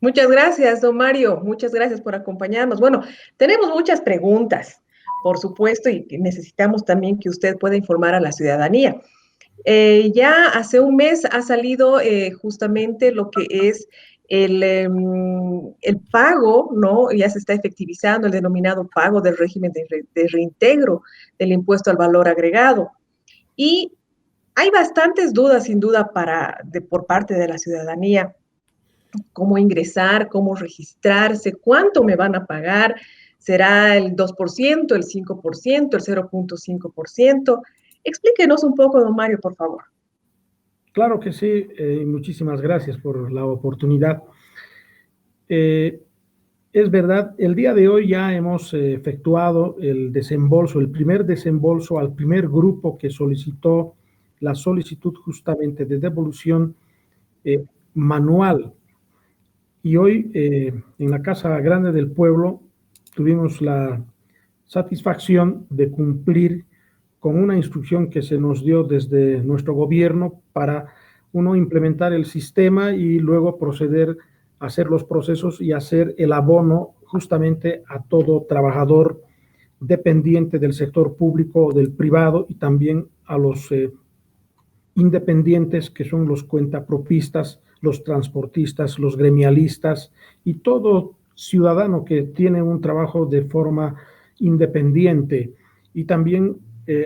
Muchas gracias, don Mario. Muchas gracias por acompañarnos. Bueno, tenemos muchas preguntas, por supuesto, y que necesitamos también que usted pueda informar a la ciudadanía. Ya hace un mes ha salido justamente lo que es el pago, ¿no? Ya se está efectivizando el denominado pago del régimen de reintegro del impuesto al valor agregado. Y hay bastantes dudas, sin duda, por parte de la ciudadanía. Cómo ingresar, cómo registrarse, cuánto me van a pagar, será el 2%, el 5%, el 0,5%. Explíquenos un poco, don Mario, por favor. Claro que sí, muchísimas gracias por la oportunidad. Es verdad, el día de hoy ya hemos efectuado el desembolso, el primer desembolso al primer grupo que solicitó la solicitud justamente de devolución manual. Y hoy en la Casa Grande del Pueblo tuvimos la satisfacción de cumplir con una instrucción que se nos dio desde nuestro gobierno para implementar el sistema y luego proceder a hacer los procesos y hacer el abono justamente a todo trabajador dependiente del sector público o del privado y también a los independientes que son los cuentapropistas, los transportistas, los gremialistas y todo ciudadano que tiene un trabajo de forma independiente y también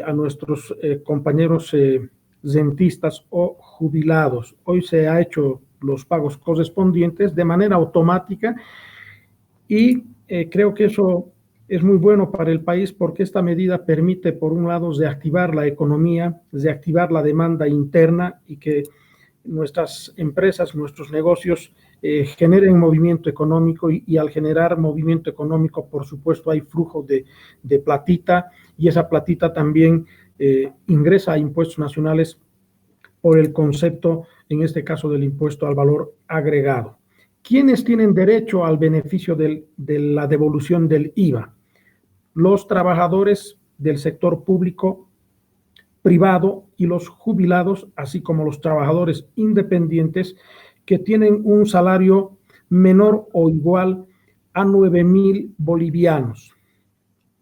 a nuestros compañeros rentistas o jubilados. Hoy se ha hecho los pagos correspondientes de manera automática y creo que eso es muy bueno para el país porque esta medida permite, por un lado, reactivar la economía, reactivar la demanda interna y que nuestras empresas, nuestros negocios generen movimiento económico y al generar movimiento económico, por supuesto, hay flujo de platita y esa platita también ingresa a impuestos nacionales por el concepto, en este caso, del impuesto al valor agregado. ¿Quiénes tienen derecho al beneficio de la devolución del IVA? Los trabajadores del sector público, privado y los jubilados, así como los trabajadores independientes que tienen un salario menor o igual a 9,000 bolivianos.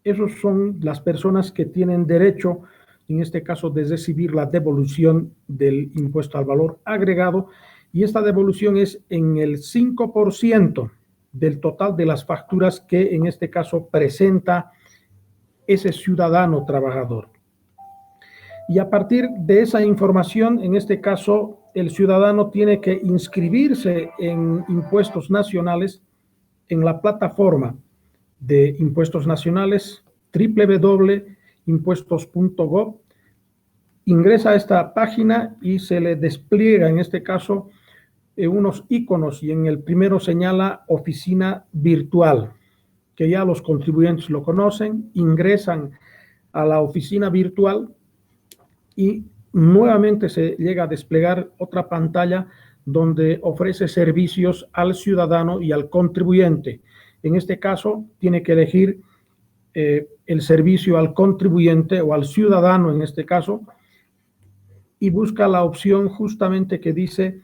Esos son las personas que tienen derecho, en este caso, de recibir la devolución del impuesto al valor agregado, y esta devolución es en el 5% del total de las facturas que en este caso presenta ese ciudadano trabajador. Y a partir de esa información, en este caso, el ciudadano tiene que inscribirse en impuestos nacionales en la plataforma de impuestos nacionales www.impuestos.gov. Ingresa a esta página y se le despliega, en este caso, unos iconos y en el primero señala oficina virtual, que ya los contribuyentes lo conocen, ingresan a la oficina virtual y nuevamente se llega a desplegar otra pantalla donde ofrece servicios al ciudadano y al contribuyente. En este caso, tiene que elegir el servicio al contribuyente o al ciudadano en este caso y busca la opción justamente que dice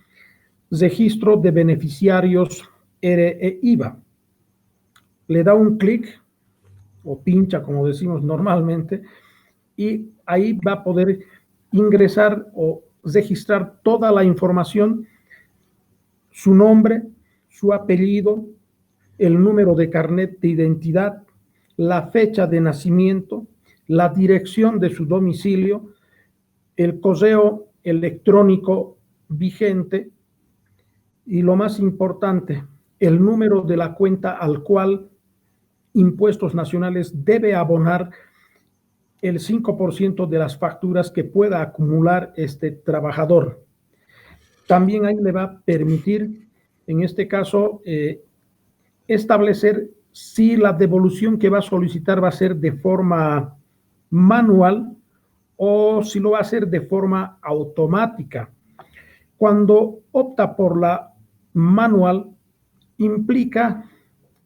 registro de beneficiarios RE-IVA. Le da un clic o pincha, como decimos normalmente, y ahí va a poder ingresar o registrar toda la información, su nombre, su apellido, el número de carnet de identidad, la fecha de nacimiento, la dirección de su domicilio, el correo electrónico vigente y lo más importante, el número de la cuenta al cual Impuestos Nacionales debe abonar el 5% de las facturas que pueda acumular este trabajador. También ahí le va a permitir, en este caso, establecer si la devolución que va a solicitar va a ser de forma manual o si lo va a hacer de forma automática. Cuando opta por la manual, implica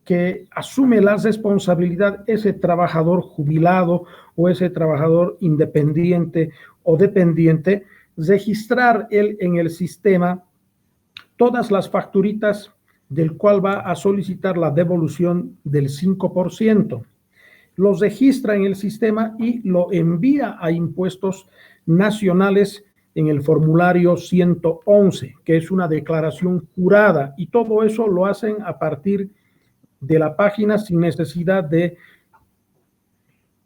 que asume la responsabilidad ese trabajador jubilado o ese trabajador independiente o dependiente, registrar él en el sistema todas las facturitas del cual va a solicitar la devolución del 5%. Los registra en el sistema y lo envía a Impuestos Nacionales en el formulario 111, que es una declaración jurada, y todo eso lo hacen a partir de la página sin necesidad de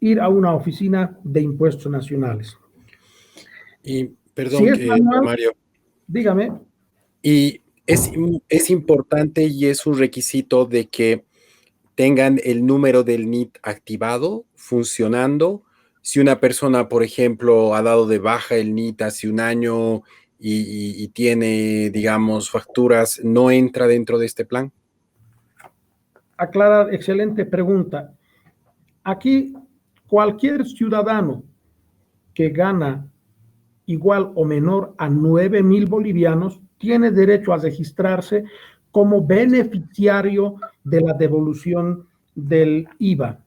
ir a una oficina de Impuestos Nacionales. Y Si perdón, es manual, Mario, dígame. y es importante y es un requisito de que tengan el número del NIT activado, funcionando. Si una persona, por ejemplo, ha dado de baja el NIT hace un año y tiene, digamos, facturas, ¿no entra dentro de este plan? Aclarar, excelente pregunta. Aquí cualquier ciudadano que gana igual o menor a 9,000 bolivianos tiene derecho a registrarse como beneficiario de la devolución del IVA.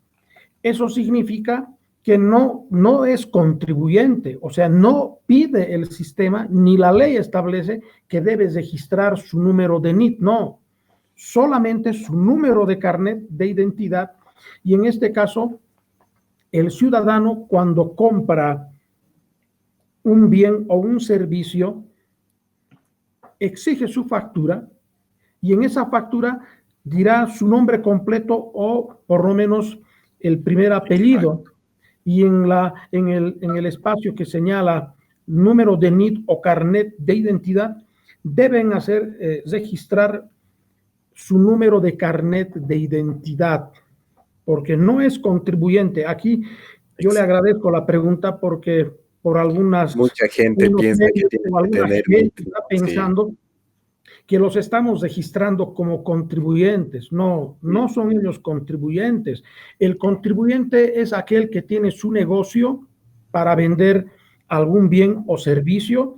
Eso significa que no es contribuyente, o sea, no pide el sistema ni la ley establece que debe registrar su número de NIT, no, solamente su número de carnet de identidad. Y en este caso, el ciudadano cuando compra un bien o un servicio, exige su factura y en esa factura dirá su nombre completo o por lo menos el primer apellido, y en el espacio que señala número de NIT o carnet de identidad deben registrar su número de carnet de identidad, porque no es contribuyente. Aquí yo le agradezco la pregunta porque por Mucha gente piensa que tiene o que alguna tener gente NIT. está pensando que los estamos registrando como contribuyentes. No, no son ellos contribuyentes. El contribuyente es aquel que tiene su negocio para vender algún bien o servicio,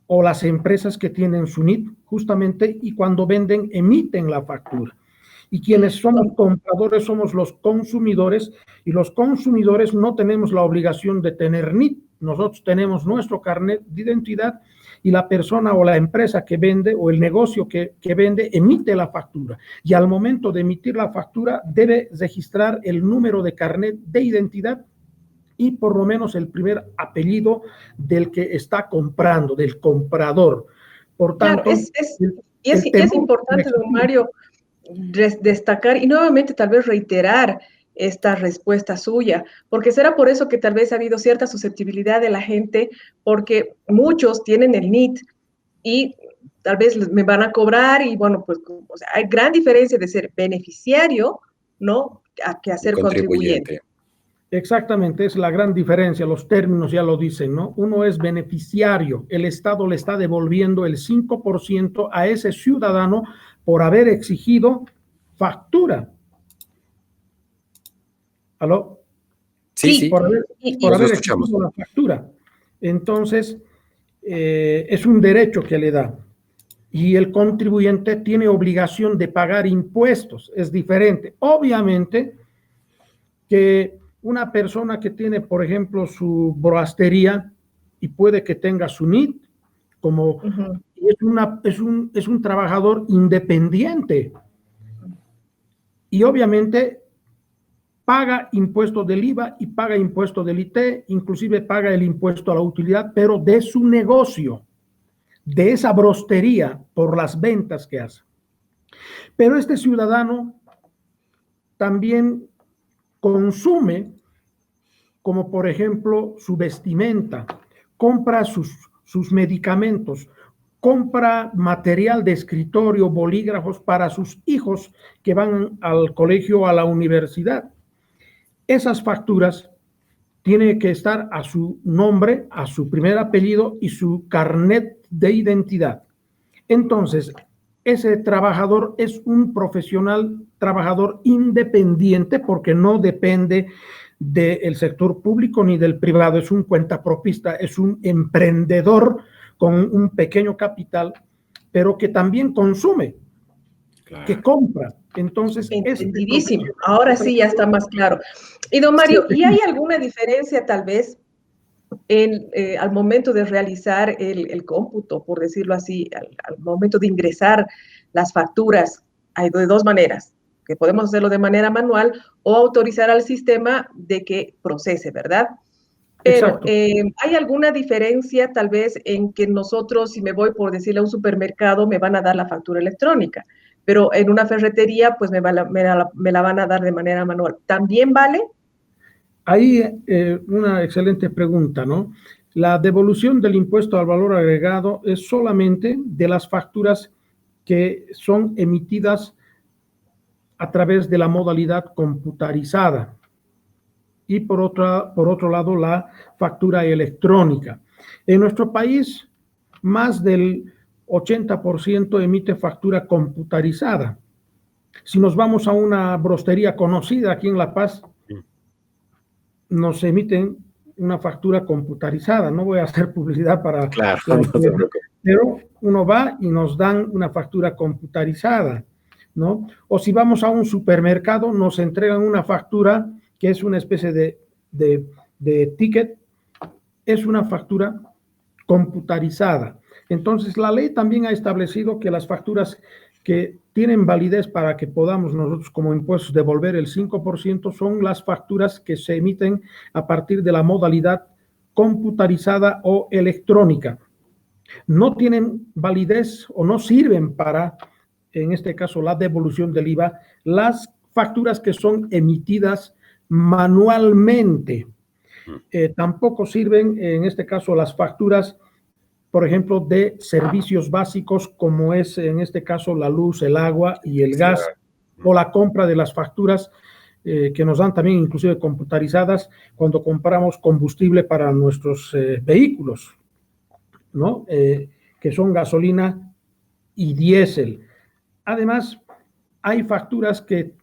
o las empresas que tienen su NIT justamente, y cuando venden emiten la factura. Y quienes somos compradores somos los consumidores, y los consumidores no tenemos la obligación de tener NIT. Nosotros tenemos nuestro carnet de identidad y la persona o la empresa que vende o el negocio que vende emite la factura. Y al momento de emitir la factura debe registrar el número de carnet de identidad y por lo menos el primer apellido del que está comprando, del comprador. Por tanto, claro, y es importante, don Mario, destacar y nuevamente tal vez reiterar esta respuesta suya, porque será por eso que tal vez ha habido cierta susceptibilidad de la gente, porque muchos tienen el NIT y tal vez me van a cobrar y bueno, pues o sea, hay gran diferencia de ser beneficiario, ¿no? Que a ser contribuyente. Exactamente, es la gran diferencia, los términos ya lo dicen, ¿no? Uno es beneficiario, el Estado le está devolviendo el 5% a ese ciudadano por haber exigido factura. ¿Aló? Sí, por haber exigido la factura. Entonces, es un derecho que le da. Y el contribuyente tiene obligación de pagar impuestos, es diferente. Obviamente que una persona que tiene, por ejemplo, su broastería y puede que tenga su NIT, como es un trabajador independiente y obviamente paga impuesto del IVA y paga impuesto del IT, inclusive paga el impuesto a la utilidad, pero de su negocio, de esa brostería, por las ventas que hace. Pero este ciudadano también consume, como por ejemplo su vestimenta, compra sus medicamentos, compra material de escritorio, bolígrafos para sus hijos que van al colegio o a la universidad. Esas facturas tienen que estar a su nombre, a su primer apellido y su carnet de identidad. Entonces, ese trabajador es un profesional, trabajador independiente, porque no depende del sector público ni del privado, es un cuentapropista, es un emprendedor con un pequeño capital, pero que también consume, claro, que compra. Entonces, entendidísimo. Ahora sí ya está más claro. Y don Mario, ¿y hay alguna diferencia tal vez al momento de realizar el cómputo, por decirlo así, al momento de ingresar las facturas hay de dos maneras, que podemos hacerlo de manera manual o autorizar al sistema de que procese, ¿verdad? Pero Exacto. ¿hay alguna diferencia tal vez en que nosotros, si me voy por decirle a un supermercado, me van a dar la factura electrónica, pero en una ferretería, pues me la van a dar de manera manual? ¿También vale? Ahí una excelente pregunta, ¿no? La devolución del impuesto al valor agregado es solamente de las facturas que son emitidas a través de la modalidad computarizada y por otro lado la factura electrónica. En nuestro país, más del 80% emite factura computarizada. Si nos vamos a una brostería conocida aquí en La Paz, nos emiten una factura computarizada. No voy a hacer publicidad para Claro, la no te empresa, preocupes. pero uno va y nos dan una factura computarizada, ¿no? O si vamos a un supermercado, nos entregan una factura que es una especie de ticket, es una factura computarizada. Entonces, la ley también ha establecido que las facturas que tienen validez para que podamos nosotros como impuestos devolver el 5% son las facturas que se emiten a partir de la modalidad computarizada o electrónica. No tienen validez o no sirven para, en este caso, la devolución del IVA, las facturas que son emitidas manualmente. Tampoco sirven, en este caso, las facturas, por ejemplo, de servicios básicos como es, en este caso, la luz, el agua y el gas, o la compra de las facturas que nos dan también inclusive computarizadas cuando compramos combustible para nuestros vehículos, ¿no? Que son gasolina y diésel. Además, hay facturas que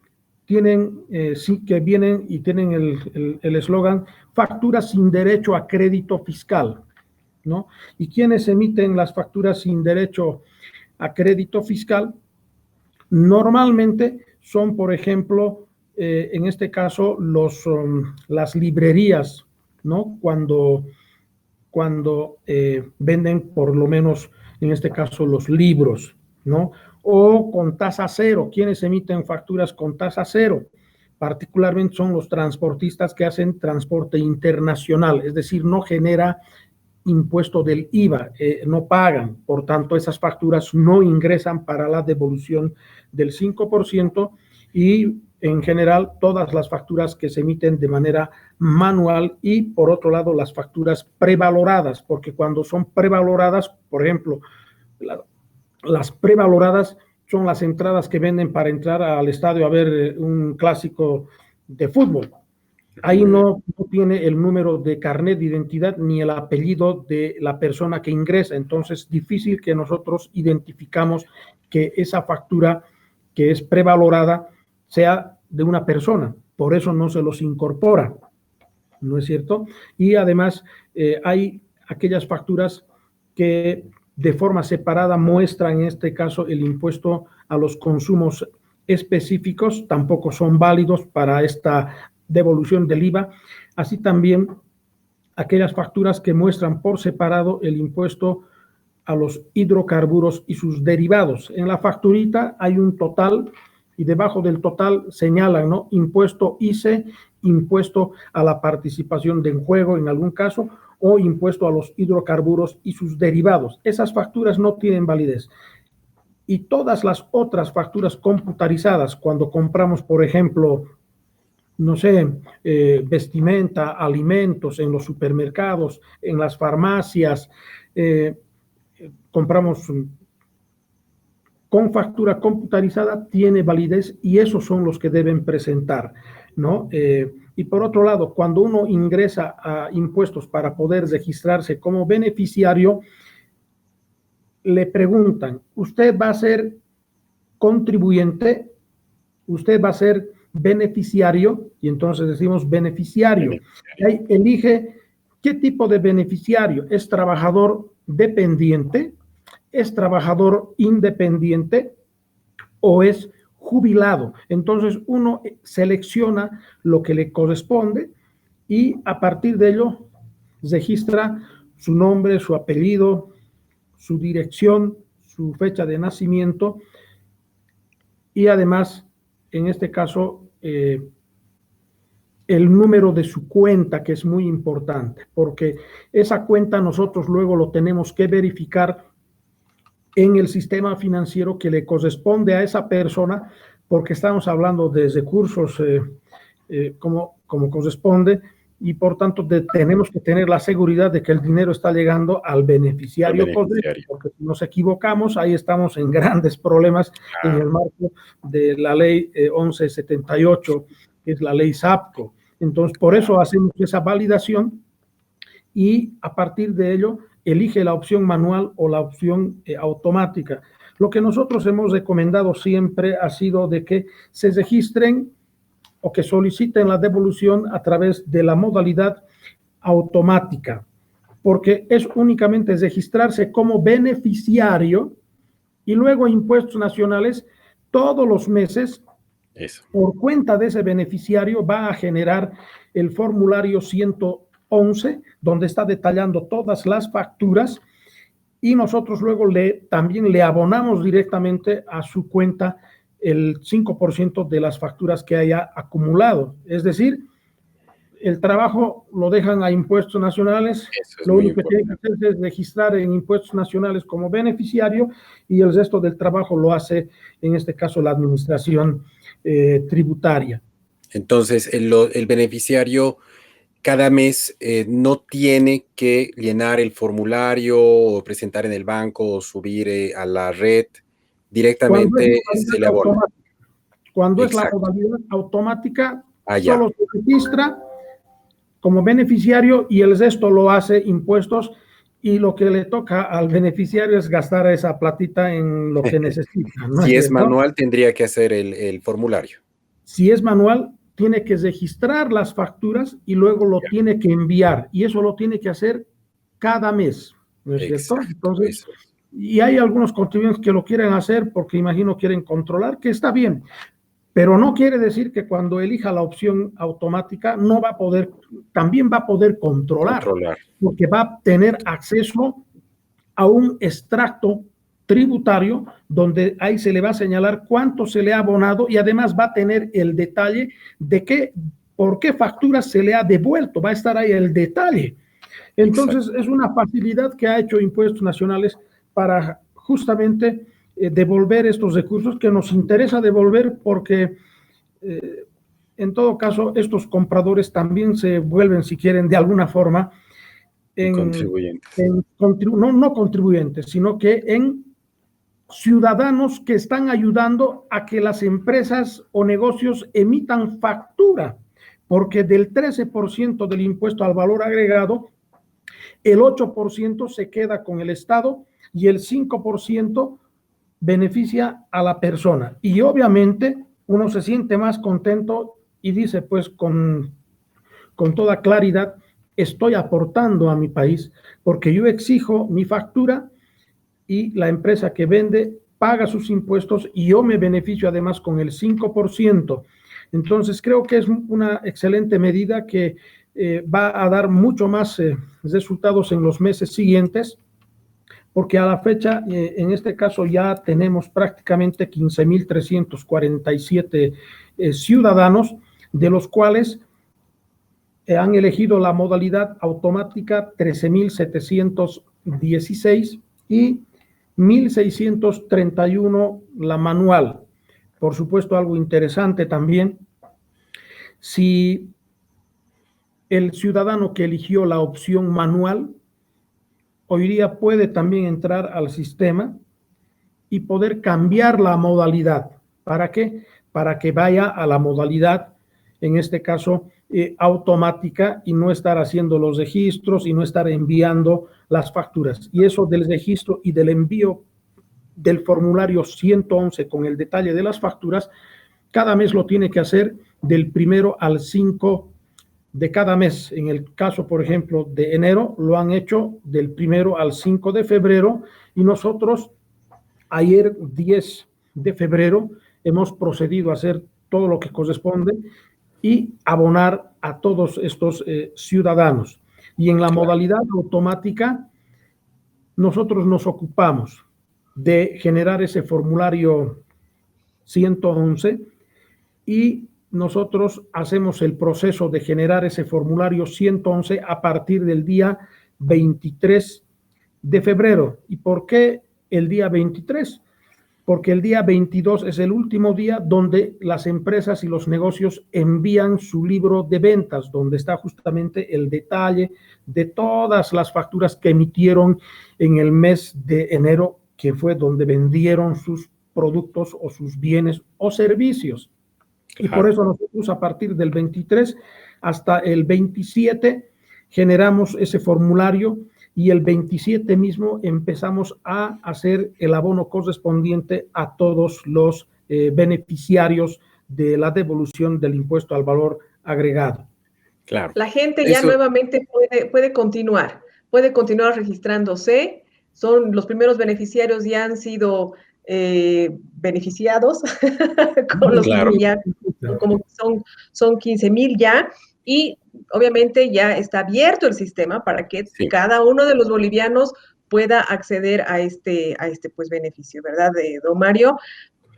tienen, sí, que vienen y tienen el eslogan facturas sin derecho a crédito fiscal, ¿no? ¿Y quiénes emiten las facturas sin derecho a crédito fiscal? Normalmente son, por ejemplo, en este caso, las librerías, ¿no? Cuando venden por lo menos, en este caso, los libros, ¿no? O con tasa cero. ¿Quiénes emiten facturas con tasa cero? Particularmente son los transportistas que hacen transporte internacional, es decir, no genera impuesto del IVA, no pagan, por tanto esas facturas no ingresan para la devolución del 5% y en general todas las facturas que se emiten de manera manual y por otro lado las facturas prevaloradas, porque cuando son prevaloradas, por ejemplo, las prevaloradas son las entradas que venden para entrar al estadio a ver un clásico de fútbol. Ahí no tiene el número de carnet de identidad ni el apellido de la persona que ingresa. Entonces, difícil que nosotros identificamos que esa factura que es prevalorada sea de una persona. Por eso no se los incorpora, ¿no es cierto? Y además hay aquellas facturas que de forma separada muestran, en este caso, el impuesto a los consumos específicos, tampoco son válidos para esta devolución del IVA, así también aquellas facturas que muestran por separado el impuesto a los hidrocarburos y sus derivados. En la facturita hay un total y debajo del total señalan, ¿no? Impuesto ICE, impuesto a la participación de en juego en algún caso, o impuesto a los hidrocarburos y sus derivados. Esas facturas no tienen validez. Y todas las otras facturas computarizadas, cuando compramos, por ejemplo, no sé, vestimenta, alimentos en los supermercados, en las farmacias, compramos con factura computarizada, tiene validez y esos son los que deben presentar, ¿no? Y por otro lado, cuando uno ingresa a impuestos para poder registrarse como beneficiario, le preguntan, ¿usted va a ser contribuyente? ¿Usted va a ser beneficiario? Y entonces decimos beneficiario. Y ahí elige qué tipo de beneficiario. ¿Es trabajador dependiente? ¿Es trabajador independiente? ¿O es jubilado? Entonces uno selecciona lo que le corresponde y a partir de ello registra su nombre, su apellido, su dirección, su fecha de nacimiento y además, en este caso, el número de su cuenta, que es muy importante, porque esa cuenta nosotros luego lo tenemos que verificar en el sistema financiero que le corresponde a esa persona, porque estamos hablando de recursos como corresponde, y por tanto tenemos que tener la seguridad de que el dinero está llegando al beneficiario correcto, porque si nos equivocamos, ahí estamos en grandes problemas en el marco de la ley 1178, que es la ley SAPCO. Entonces, por eso hacemos esa validación y a partir de ello elige la opción manual o la opción automática. Lo que nosotros hemos recomendado siempre ha sido de que se registren o que soliciten la devolución a través de la modalidad automática, porque es únicamente registrarse como beneficiario y luego impuestos nacionales todos los meses. Eso. Por cuenta de ese beneficiario va a generar el formulario 111, donde está detallando todas las facturas y nosotros luego también le abonamos directamente a su cuenta el 5% de las facturas que haya acumulado. Es decir, el trabajo lo dejan a impuestos nacionales, lo único que tienen que hacer es registrar en impuestos nacionales como beneficiario y el resto del trabajo lo hace, en este caso, la administración tributaria. Entonces, el beneficiario cada mes no tiene que llenar el formulario o presentar en el banco o subir a la red, directamente se le abona. Cuando es la modalidad automática, solo se registra como beneficiario y el resto lo hace impuestos y lo que le toca al beneficiario es gastar esa platita en lo que necesita. ¿No? Si es manual, tendría que hacer el formulario. Si es manual, tiene que registrar las facturas y luego lo tiene que enviar y eso lo tiene que hacer cada mes, ¿no es cierto? Entonces, y hay algunos contribuyentes que lo quieren hacer porque imagino quieren controlar, que está bien, pero no quiere decir que cuando elija la opción automática no va a poder, también va a poder controlar. Porque va a tener acceso a un extracto tributario donde ahí se le va a señalar cuánto se le ha abonado y además va a tener el detalle de por qué factura se le ha devuelto, va a estar ahí el detalle. Entonces es una facilidad que ha hecho Impuestos Nacionales para justamente devolver estos recursos que nos interesa devolver porque en todo caso estos compradores también se vuelven, si quieren, de alguna forma contribuyentes. No contribuyentes, sino que en ciudadanos que están ayudando a que las empresas o negocios emitan factura, porque del 13% del impuesto al valor agregado, el 8% se queda con el Estado y el 5% beneficia a la persona. Y obviamente uno se siente más contento y dice, pues con toda claridad, estoy aportando a mi país porque yo exijo mi factura y la empresa que vende paga sus impuestos y yo me beneficio además con el 5%. Entonces creo que es una excelente medida que va a dar mucho más resultados en los meses siguientes, porque a la fecha, en este caso ya tenemos prácticamente 15.347 ciudadanos, de los cuales han elegido la modalidad automática 13.716 y 1.631 la manual. Por supuesto, algo interesante también, si el ciudadano que eligió la opción manual, hoy día puede también entrar al sistema y poder cambiar la modalidad. ¿Para qué? Para que vaya a la modalidad, en este caso, automática y no estar haciendo los registros y no estar enviando las facturas. Y eso del registro y del envío del formulario 111 con el detalle de las facturas, cada mes lo tiene que hacer del 1 al 5 de cada mes. En el caso, por ejemplo, de enero, lo han hecho del 1 al 5 de febrero y nosotros ayer, 10 de febrero, hemos procedido a hacer todo lo que corresponde y abonar a todos estos ciudadanos. Y en la modalidad automática, nosotros nos ocupamos de generar ese formulario 111 y nosotros hacemos el proceso de generar ese formulario 111 a partir del día 23 de febrero. ¿Y por qué el día 23? Porque el día 22 es el último día donde las empresas y los negocios envían su libro de ventas, donde está justamente el detalle de todas las facturas que emitieron en el mes de enero, que fue donde vendieron sus productos o sus bienes o servicios. Y por eso nosotros a partir del 23 hasta el 27 generamos ese formulario y el 27 mismo empezamos a hacer el abono correspondiente a todos los beneficiarios de la devolución del impuesto al valor agregado. Claro. La gente ya nuevamente puede continuar registrándose. Son los primeros beneficiarios, ya han sido beneficiados con los claro. ya, como son 15,000 ya, y obviamente ya está abierto el sistema para que cada uno de los bolivianos pueda acceder a este pues beneficio, ¿verdad, don Mario?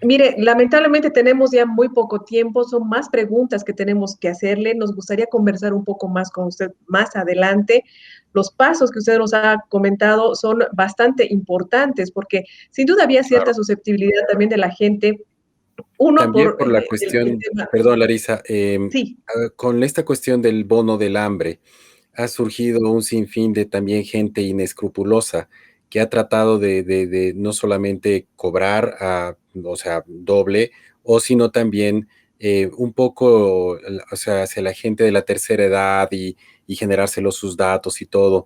Mire, lamentablemente tenemos ya muy poco tiempo, son más preguntas que tenemos que hacerle, nos gustaría conversar un poco más con usted más adelante. Los pasos que usted nos ha comentado son bastante importantes porque sin duda había cierta susceptibilidad también de la gente. Uno también por la cuestión, perdón Larisa, sí. Con esta cuestión del bono del hambre, ha surgido un sinfín de también gente inescrupulosa que ha tratado de no solamente cobrar, o sea, doble, o sino también un poco, o sea, hacia la gente de la tercera edad y generárselo sus datos y todo.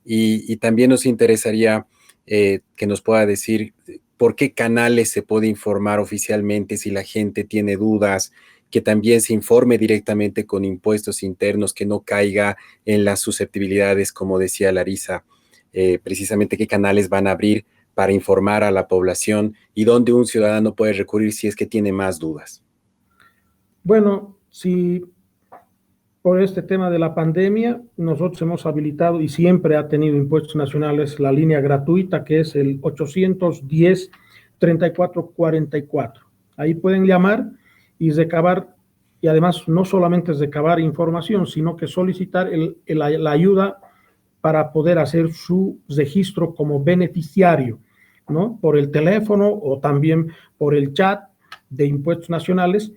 Y también nos interesaría que nos pueda decir por qué canales se puede informar oficialmente si la gente tiene dudas, que también se informe directamente con impuestos internos, que no caiga en las susceptibilidades, como decía Larisa, precisamente qué canales van a abrir para informar a la población y dónde un ciudadano puede recurrir si es que tiene más dudas. Bueno, si por este tema de la pandemia, nosotros hemos habilitado y siempre ha tenido Impuestos Nacionales la línea gratuita que es el 810-3444. Ahí pueden llamar y recabar, y además no solamente recabar información, sino que solicitar la ayuda para poder hacer su registro como beneficiario, ¿no? Por el teléfono o también por el chat de Impuestos Nacionales.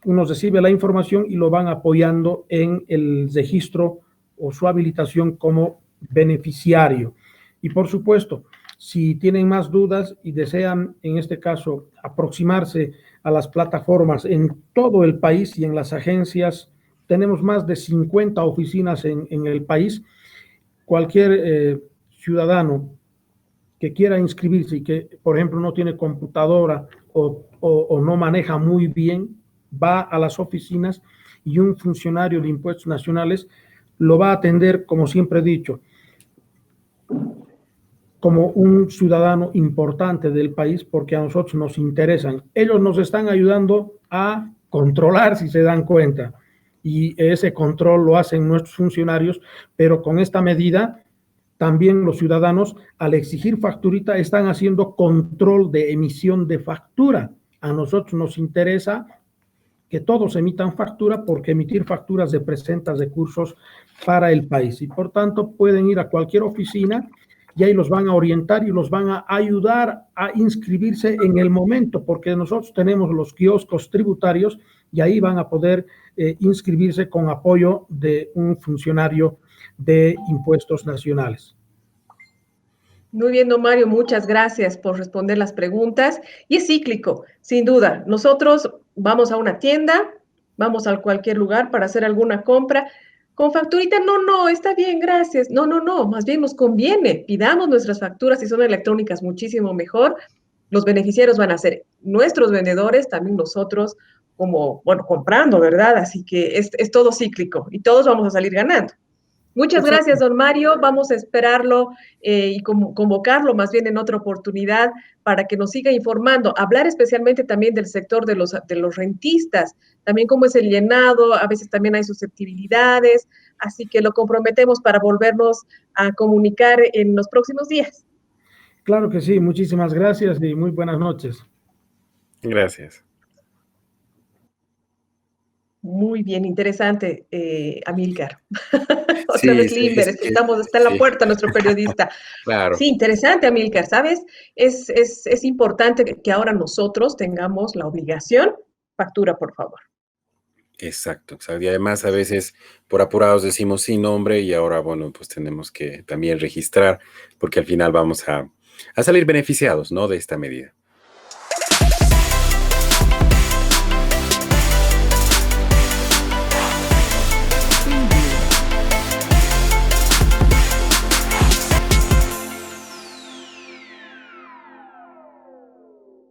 Uno recibe la información y lo van apoyando en el registro o su habilitación como beneficiario. Y por supuesto, si tienen más dudas y desean, en este caso, aproximarse a las plataformas en todo el país y en las agencias, tenemos más de 50 oficinas en el país. Cualquier ciudadano que quiera inscribirse y que, por ejemplo, no tiene computadora o no maneja muy bien, va a las oficinas y un funcionario de Impuestos Nacionales lo va a atender, como siempre he dicho, como un ciudadano importante del país, porque a nosotros nos interesan. Ellos nos están ayudando a controlar, si se dan cuenta, y ese control lo hacen nuestros funcionarios, pero con esta medida también los ciudadanos, al exigir facturita, están haciendo control de emisión de factura. A nosotros nos interesa que todos emitan factura porque emitir facturas representa recursos para el país y por tanto pueden ir a cualquier oficina y ahí los van a orientar y los van a ayudar a inscribirse en el momento, porque nosotros tenemos los kioscos tributarios y ahí van a poder inscribirse con apoyo de un funcionario de Impuestos Nacionales. Muy bien, don Mario, muchas gracias por responder las preguntas. Y es cíclico, sin duda. Nosotros vamos a una tienda, vamos a cualquier lugar para hacer alguna compra. Con facturita, no, está bien, gracias. No, más bien nos conviene. Pidamos nuestras facturas, si son electrónicas, muchísimo mejor. Los beneficiarios van a ser nuestros vendedores, también nosotros como, bueno, comprando, ¿verdad? Así que es todo cíclico y todos vamos a salir ganando. Muchas gracias, don Mario. Vamos a esperarlo y convocarlo más bien en otra oportunidad para que nos siga informando. Hablar especialmente también del sector de los rentistas, también cómo es el llenado, a veces también hay susceptibilidades, así que lo comprometemos para volvernos a comunicar en los próximos días. Claro que sí, muchísimas gracias y muy buenas noches. Gracias. Muy bien, interesante, Amílcar. Otra Sí, vez sí, Limber, es que está en la sí, puerta nuestro periodista. claro, Sí, interesante, Amílcar, ¿sabes? Es importante que ahora nosotros tengamos la obligación, factura, por favor. exacto, exacto. Y además a veces por apurados decimos sin nombre y ahora, bueno, pues tenemos que también registrar porque al final vamos a salir beneficiados, ¿no? De esta medida.